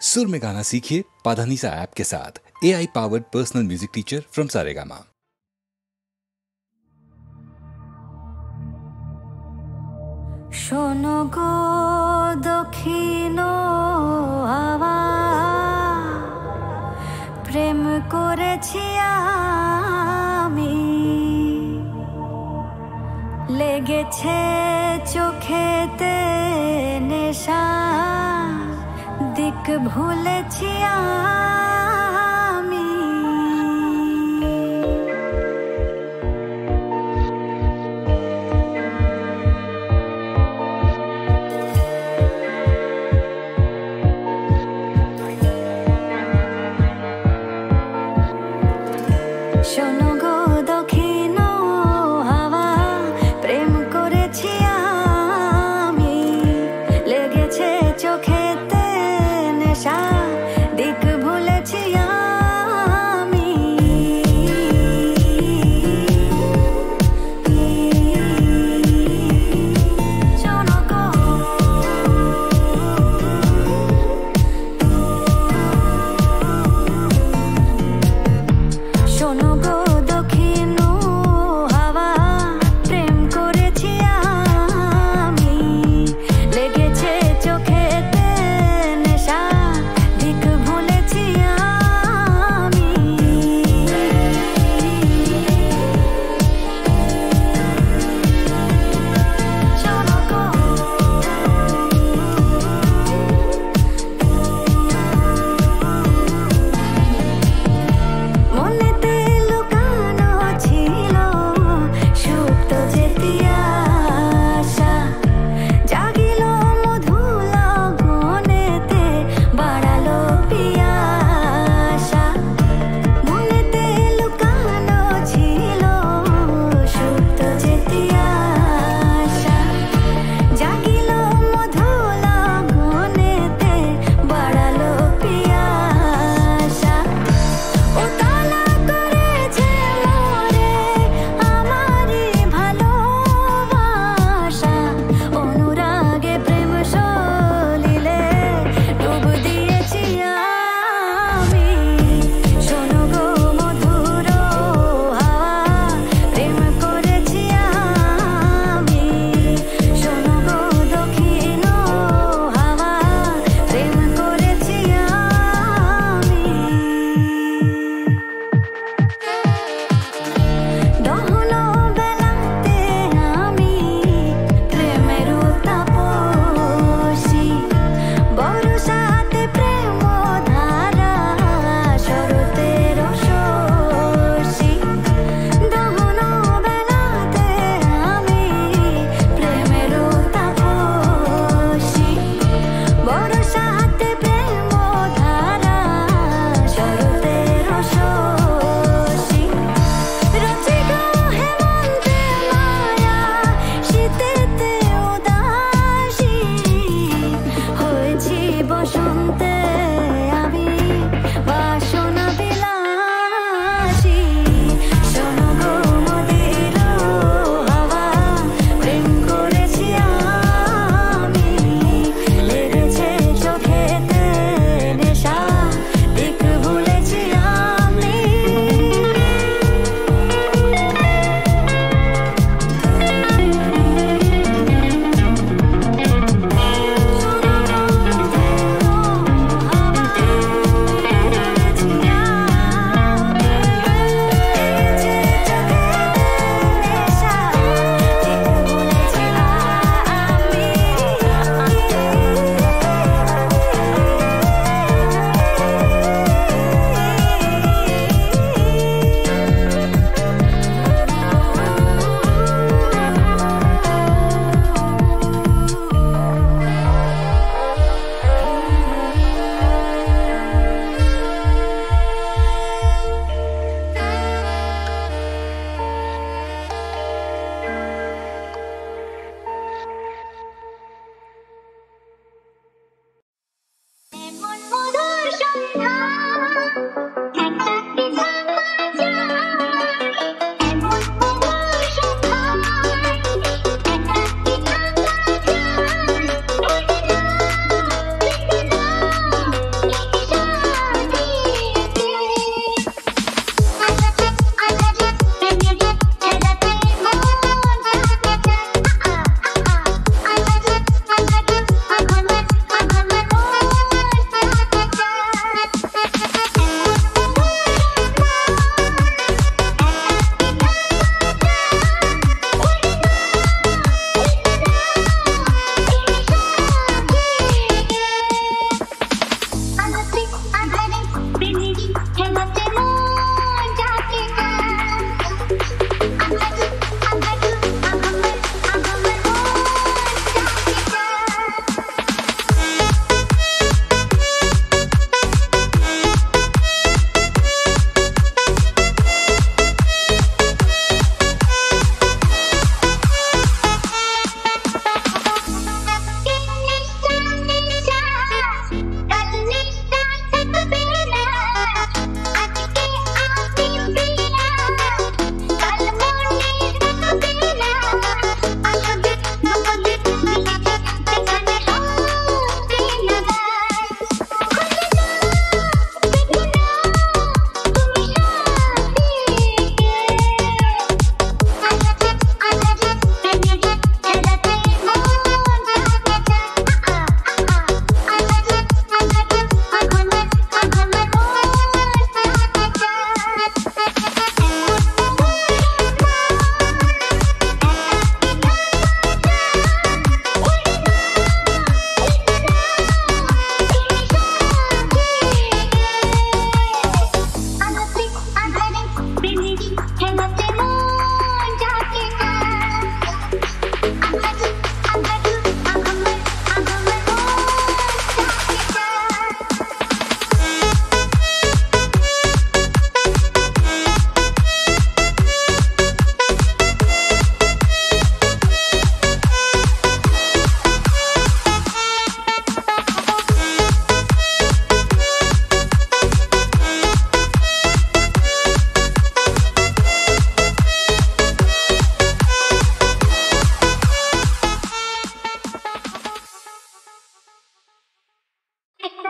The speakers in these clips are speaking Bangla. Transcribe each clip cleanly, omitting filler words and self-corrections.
सुर में गाना सीखिए पाधानीसा ऐप के साथ। AI powered personal music teacher from Saregama. শোনো গো দক্ষিণ হাওয়া, প্রেম করেছি আমি, লেগেছে চোখেতে নেশা, দিক ভুলেছি আমি। শোনো গো দক্ষিণ হাওয়া, প্রেম করেছি আমি, লেগেছে চোখেতে নেশা, দিক ভুলেছি আমি। শোনো গো শোনো গো দক্ষিণ হাওয়া, প্রেম করেছি আমি, লেগেছে চোখেতে নেশা, দিক ভুলেছি আমি। শোনো গো মনেতে লুকানো ছিল সুপ্ত যেতি আশা, জাগিল মধুর গনেতে, বাড়ালো পিয়াসা। মনেতে লুকানো ছিল সুপ্ত যেতি আশা, জাগিল মধুর গনেতে, বাড়ালো পিয়াসা। ও তালা করেছে মোরে আমারি ভালোবাসা, অনুরাগে প্রেম সলিলে ডুব দিয়েছি আমি। শোনো গো মধুর হাওয়া, প্রেম করেছি আমি। শোনো গো দক্ষিণ হাওয়া, প্রেম করেছি আমি। দহন বেলাতে আমি প্রেমের তাপসী, বর্ষাতে প্রেম ধারা, শরতের শশী। দহন বেলাতে আমি প্রেমের তাপসী, বর্ষাতে প্রেম ধারা, শরতের শশী। রচিকা হেমন্তে মায়া, শীতেতে উদাসী, হয়েছি বসন্তে আমি বাসনা বিলাসী। শোনো গো মদির হাওয়া, প্রেম করেছি আমি, লেগেছে চোখেতে নেশা, দিক ভুলেছি আমি।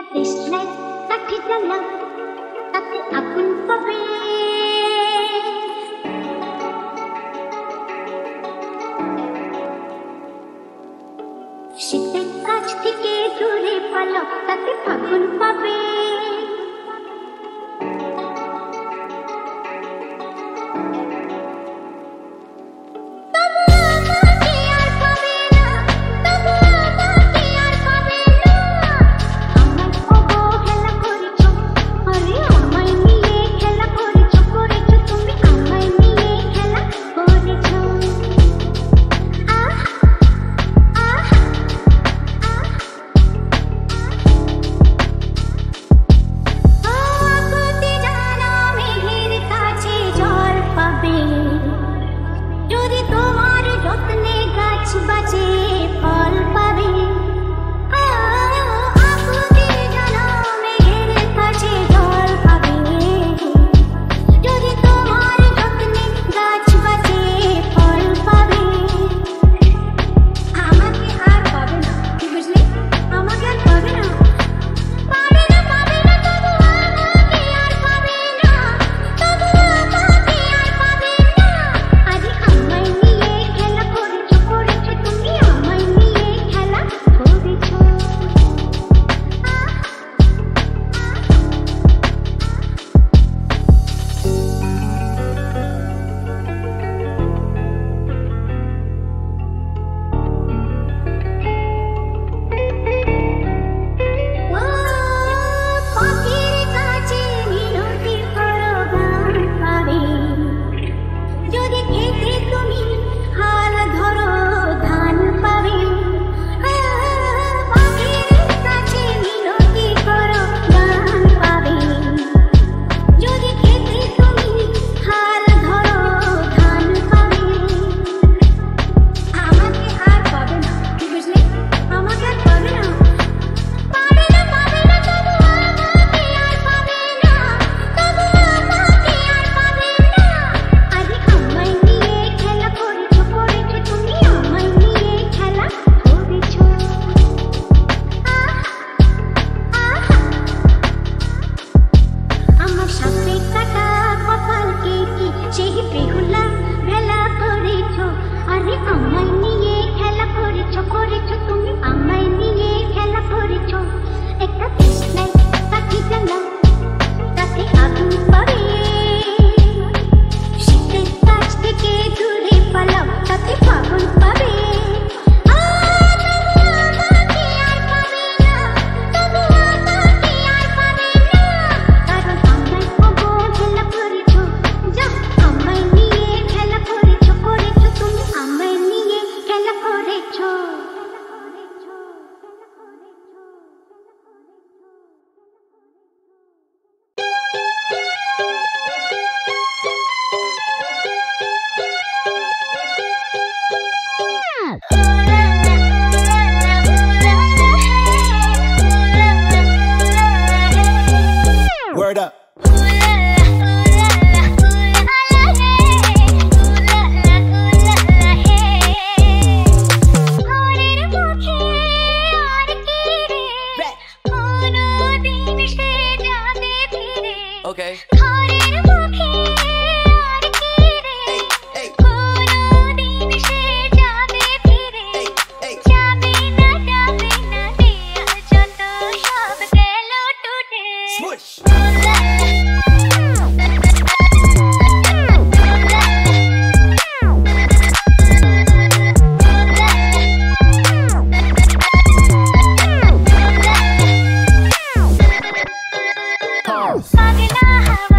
তৃষ্ণায় কাঠি জ্বালা তাতে আগুন পাবে শীতের কাছ থেকে দূরে পালো তাতে ফাগুন পাবে Pagina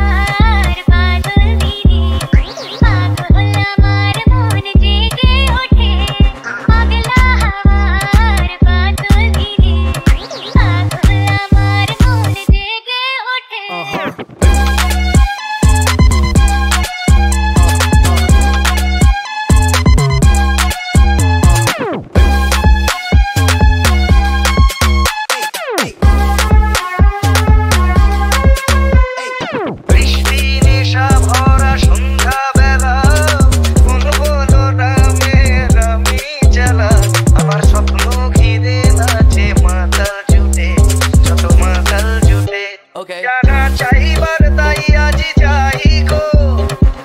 Okay. জানা চাইবার তাই আজি যাই গো,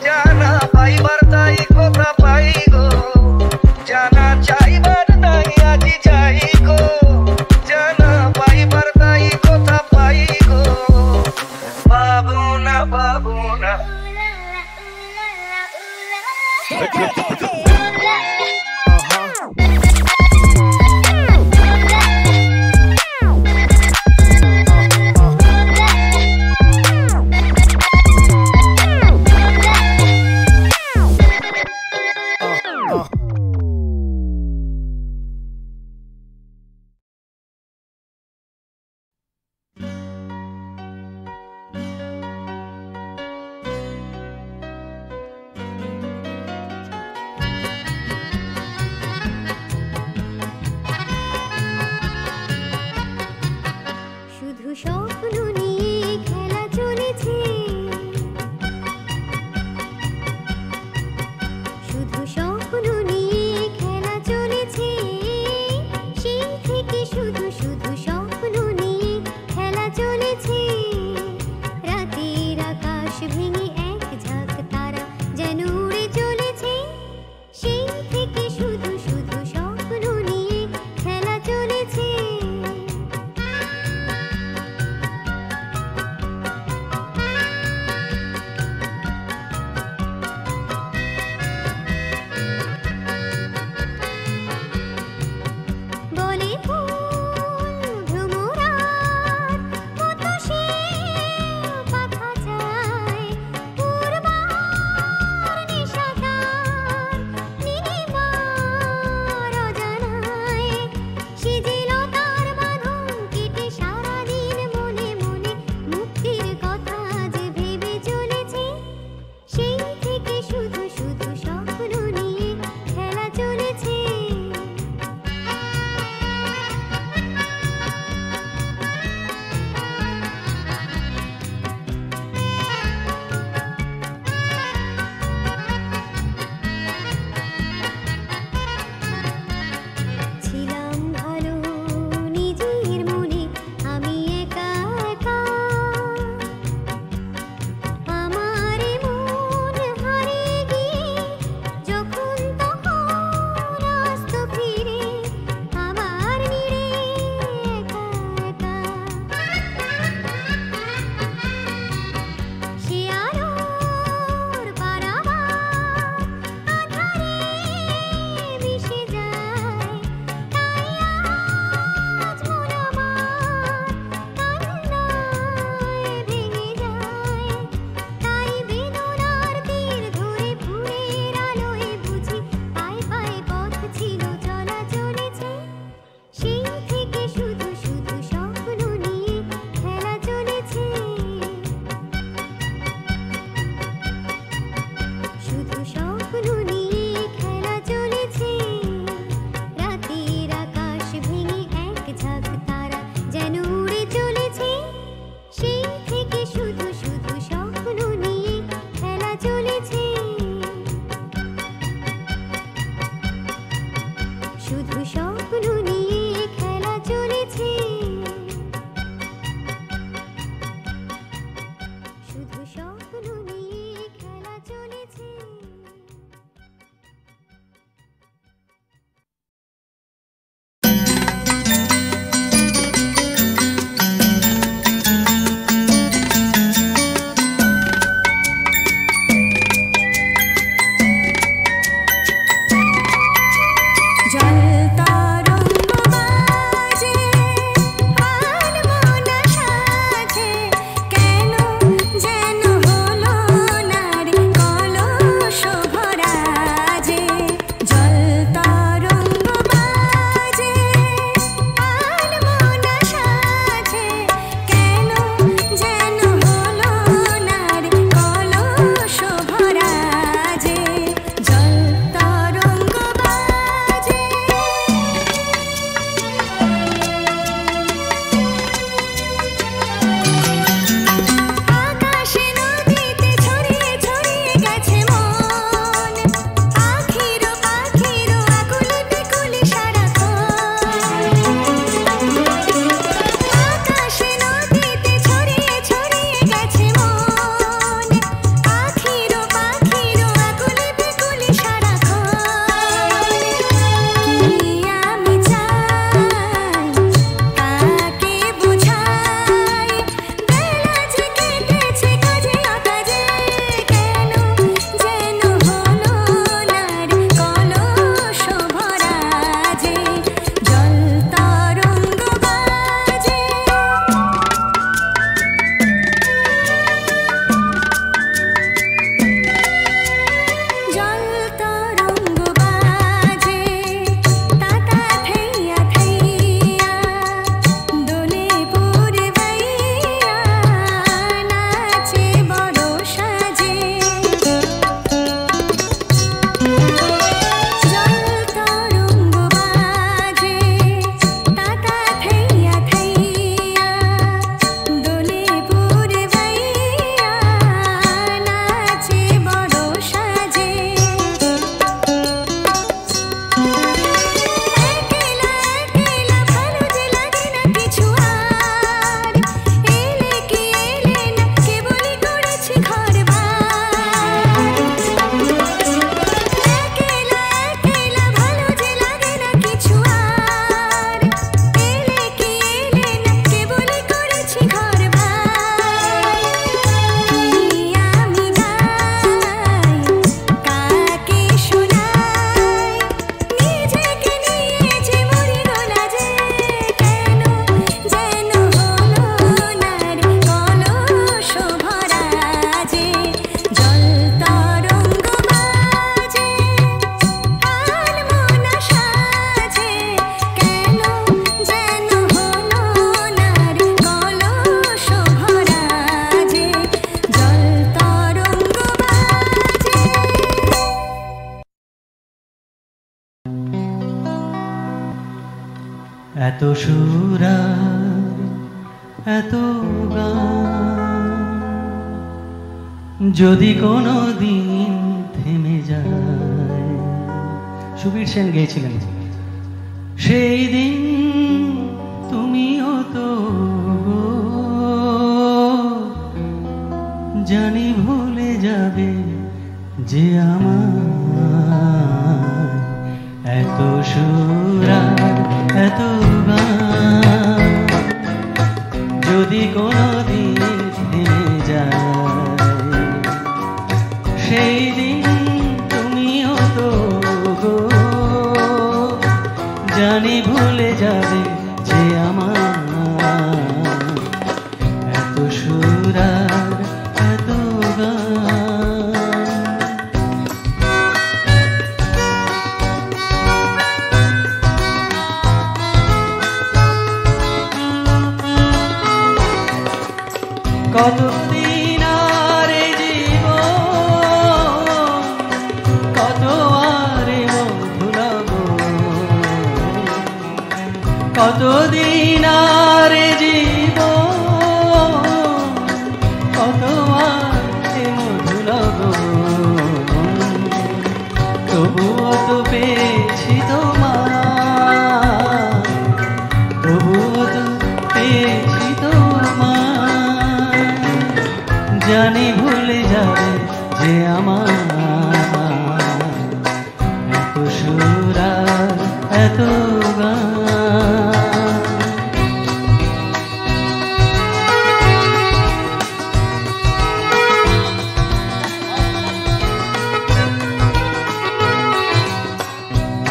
জানা পাইবার তাই কথা পাই গো, জানা চাইবার তাই আজি যাই গো, জানা পাইবার তাই কথা পাই গো, পাবো না পাবো না। শুধু স্বপ্ন নিয়ে খেলা চলেছে, শুধু স্বপ্ন নিয়ে খেলা চলেছে, সেই থেকে শুধু শুধু স্বপ্ন নিয়ে খেলা চলেছে। রাতের আকাশ ভেঙে এক ঝাঁক তারা যেন উড়ে চলেছে, সেই থেকে শুধু শুধু স্বপ্ন নিয়ে খেলা চলেছে। এত সুরা এত গান যদি কোনো দিন থেমে যায়, সুবীর সেন গেয়েছিলেন, সেই দিন তুমিও তো জানি ভুলে যাবে যে আমার এত সুরা এত গান যদি কোনো দিন থেমে যায়, সেই দিন তুমিও তো জানি ভুলে যাবে যে আমার এত সুরা এত গান। কতদিন আর এ জীবন, কত আর এ ভুলাব, কতদিন আর এ জীবন, কত আর এ ভুলাব, তবুও তো পেয়েছি তোমার, তবুও তো পেয়েছি তোমার, জানি ভুলে যাবে যে আমার এত সুরা এত গান।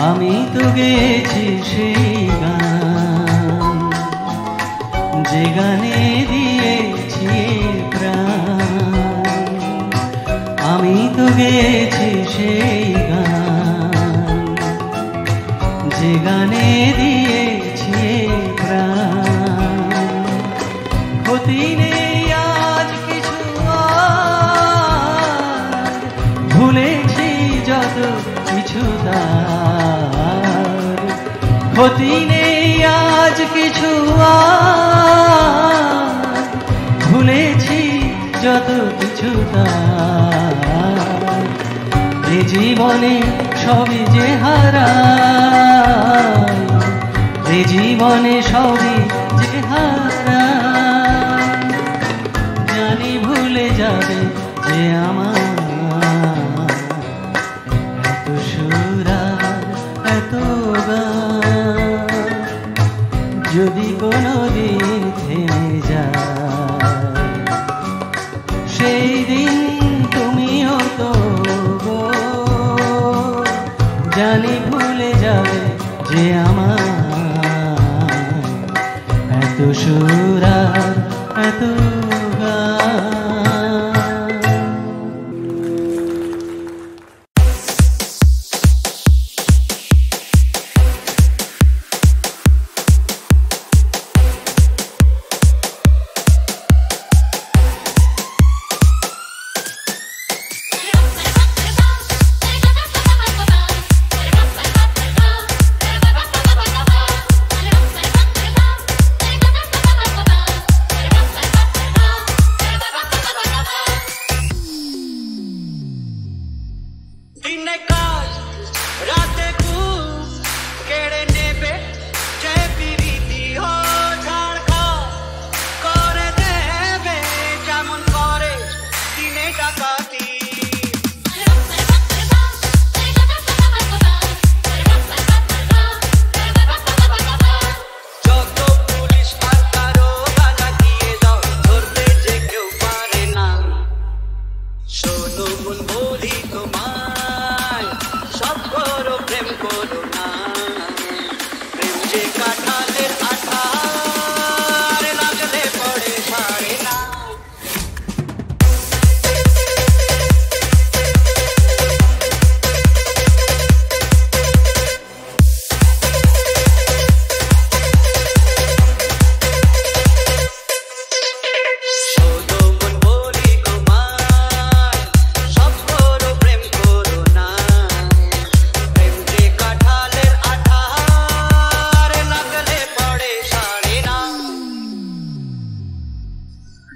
আমি তো গেছি সেই গান যে গানে দিয়েছি প্রাণ, আমি তো গেছি সেই গান যে গানে দিয়েছি প্রাণ। ক্ষতি নেই আজ কিছু আর, ভুলেছি যত কিছু তার, ক্ষতি নেই আজ কিছু আর, ভুলেছি যত কিছু তার। এ জীবনে সবই যে হারাই, এ জীবনে সবই যে হারাই, জানি ভুলে যাবে যে আমার এত সুরা এত গান যদি কোনো দিন থেমে যায়, সেই দিন তুমিও তো জানি ভুলে যাবে যে আমার এত সুরা এত গান।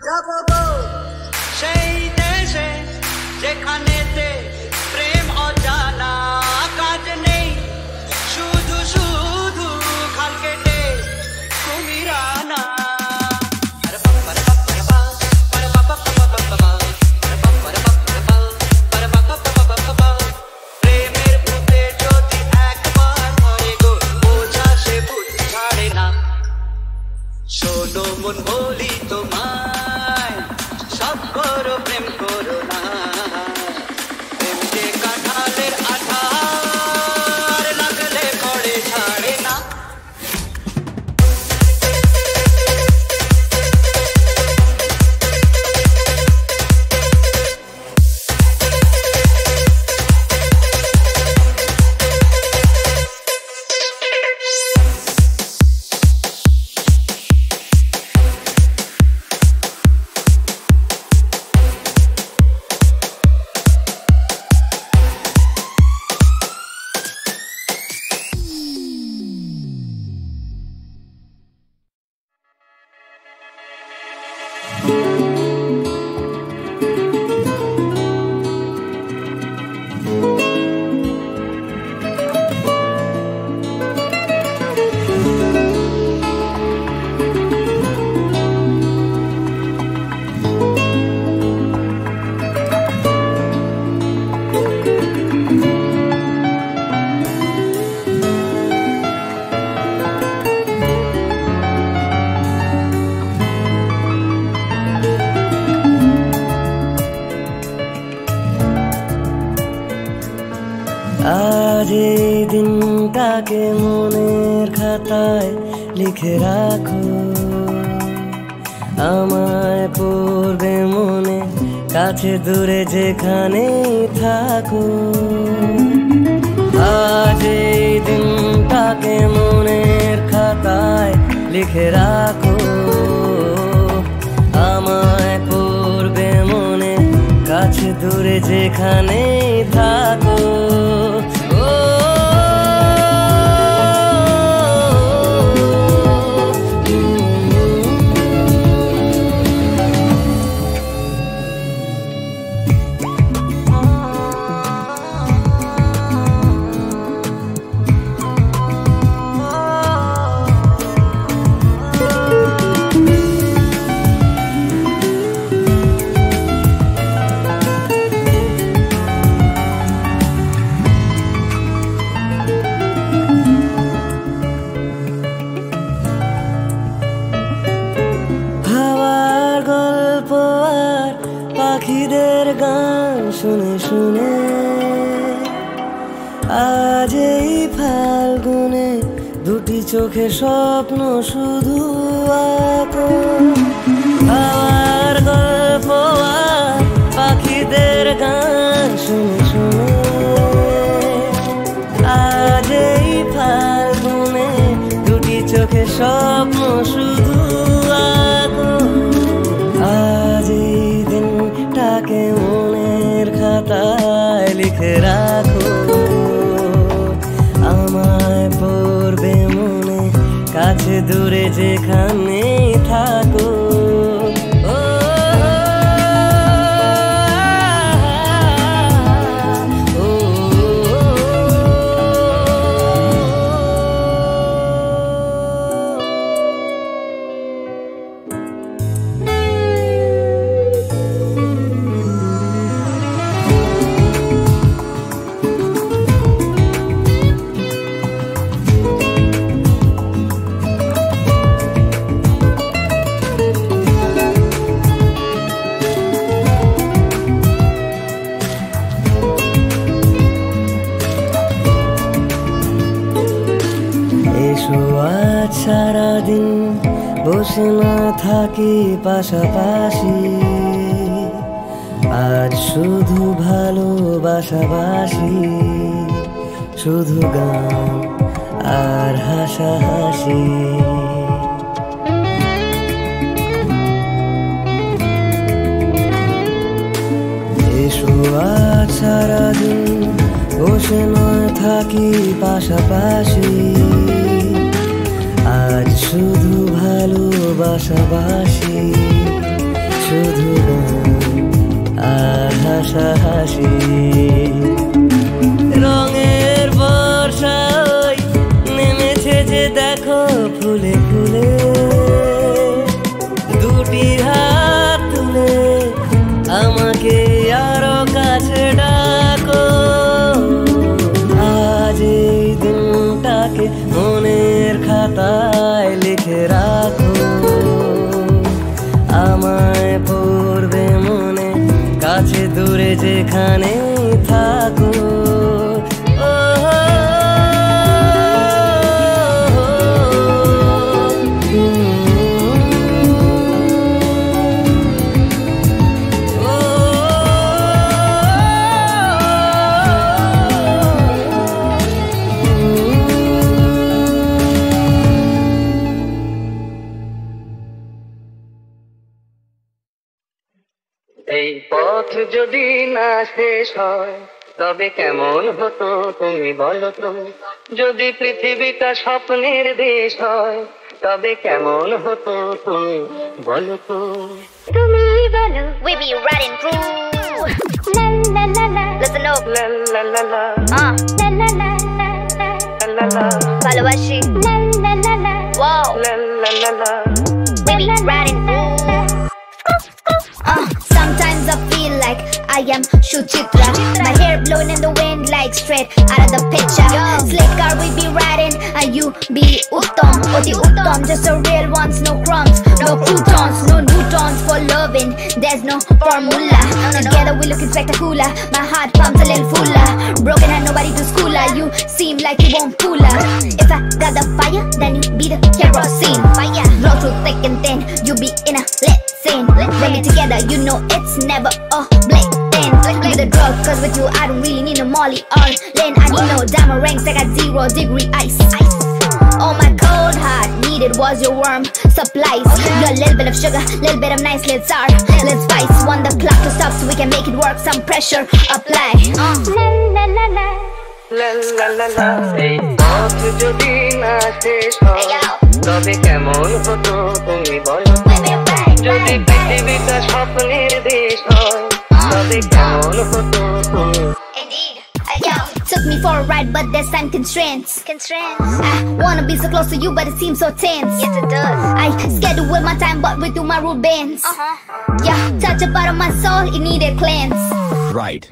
যাব গো সেই দেশে যেখানেতে প্রেম অজানা কাজ নেই শুধু শুধু খাল কেটে কুমিরানা প্রেমের ভূতে যদি একবার ধরে গো বোঝা সে ভূত ছাড়ে না শোনো মন বলি তোমায় সব করো প্রেম করো না প্রেম যে কাঁঠালের আঠার লাগলে পড়ে ছাড়ে না আজ এই দিনটাকে মনের খাতায় লিখে রাখো আমায় পড়বে মনে কাছে দূরে যেখানেই থাকো আজ এই দিনটাকে মনের খাতায় লিখে রাখো আমায় পড়বে মনে কাছে দূরে যেখানেই থাকো পাখিদের গান শুনে শুনে আজ এই ফাল্গুনে দুটি চোখে স্বপ্ন শুধু আঁকো আমার গল্প আর পাখিদের গান শুনে শুনে আজ এই ফাল্গুনে দুটি চোখে স্বপ্ন শুধু আঁকো আজ এই দিনটাকে মনের খাতায় লিখে রাখো আমায় পড়বে মনে কাছে দূরে যেখানেই থাকো সারাদিন বসে না থাকি পাশাপাশি আজ শুধু ভালোবাসাবাসি শুধু গান আর হাসাহাসি এসো আজ সারাদিন বসে না থাকি পাশাপাশি আজ শুধু ভালোবাসাবাসি ভাষা হাসি রঙের বর্ষায় নেমেছে যে দেখো ফুলে ফুলে দুটি হাত তুলে আমাকে আরো কাছে ডাকো আজ এই দিনটাকে মনের খাতায় লিখে রাখো আমায় পড়বে মনে কাছে দূরে যেখানে থাকো এই পথ যদি না শেষ হয় তবে কেমন হতো তুমি বলো তো যদি পৃথিবীটা স্বপ্নের দেশ হয় তবে কেমন হতো তুমি বলো তো তুমি বলো We be riding through. লা লা লা লা Listen up. লা লা লা লা লা লা লা লা লা লা ভালোবাসি লা লা লা লা Wow. লা লা লা লা We be riding through. Sometimes I feel like I am Shuchitra. My hair blowing in the wind like straight out of the picture. Slick car we be riding and you be Uttam. Oti Uttam, just the real ones, no crumbs, no croutons, no newtons for loving. There's no formula. Together we looking spectacular. My heart pumps a little fuller. Broken and nobody to school her. You seem like you won't pull her. If I got the fire, then you be the kerosene. Fire, roll through thick and thin. You be in a lit scene. When we together, you know it's never a blink. With a drug, cause with you I don't really need no molly or Lynn. I need no diamond rings, I got 0-degree ice. Oh my cold heart needed was your warm supplies. Your little bit of sugar, little bit of nice little sour, little spice. Want the clock to stop so we can make it work. Some pressure apply. লা লা লা লা লা লা লা লা এই পথ যদি না শেষ হয় তবে কেমন হতো তুমি বলো যদি পৃথিবীটা স্বপ্নের দেশ হয় তবে কেমন হতো তুমি Indeed. Took me for a ride, but there's time constraints. I wanna be so close to you, but it seems so tense. Yes, it does. I schedule with my time, but we do my routines. Yeah, touch a part of my soul, it needed cleanse. Right.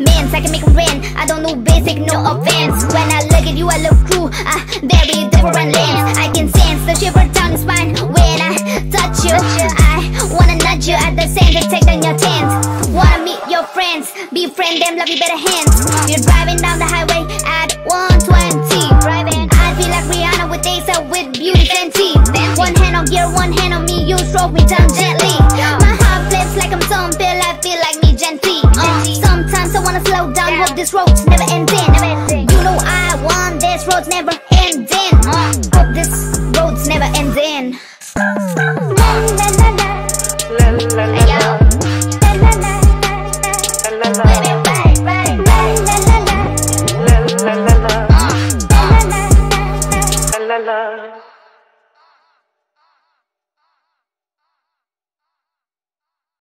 Means I can make it rain. I don't know basic, no offense. When I look at you, I look through a very different lens. I can sense the shiver down your spine when I touch you. I wanna nudge you at the center, take down your tents. Wanna meet your friends, befriend them, love you better hands. You're driving down the highway at 120. I feel like Rihanna with Asa with beauty Fenty. One hand on gear, one hand on me, you stroke me down gently. My heart flips like I'm some pill, I feel like me gently. Sometimes I wanna slow down, hope this road's never ending. You know I want this road's never ending. Hope this road's never ending. লা লা লা লা লা লা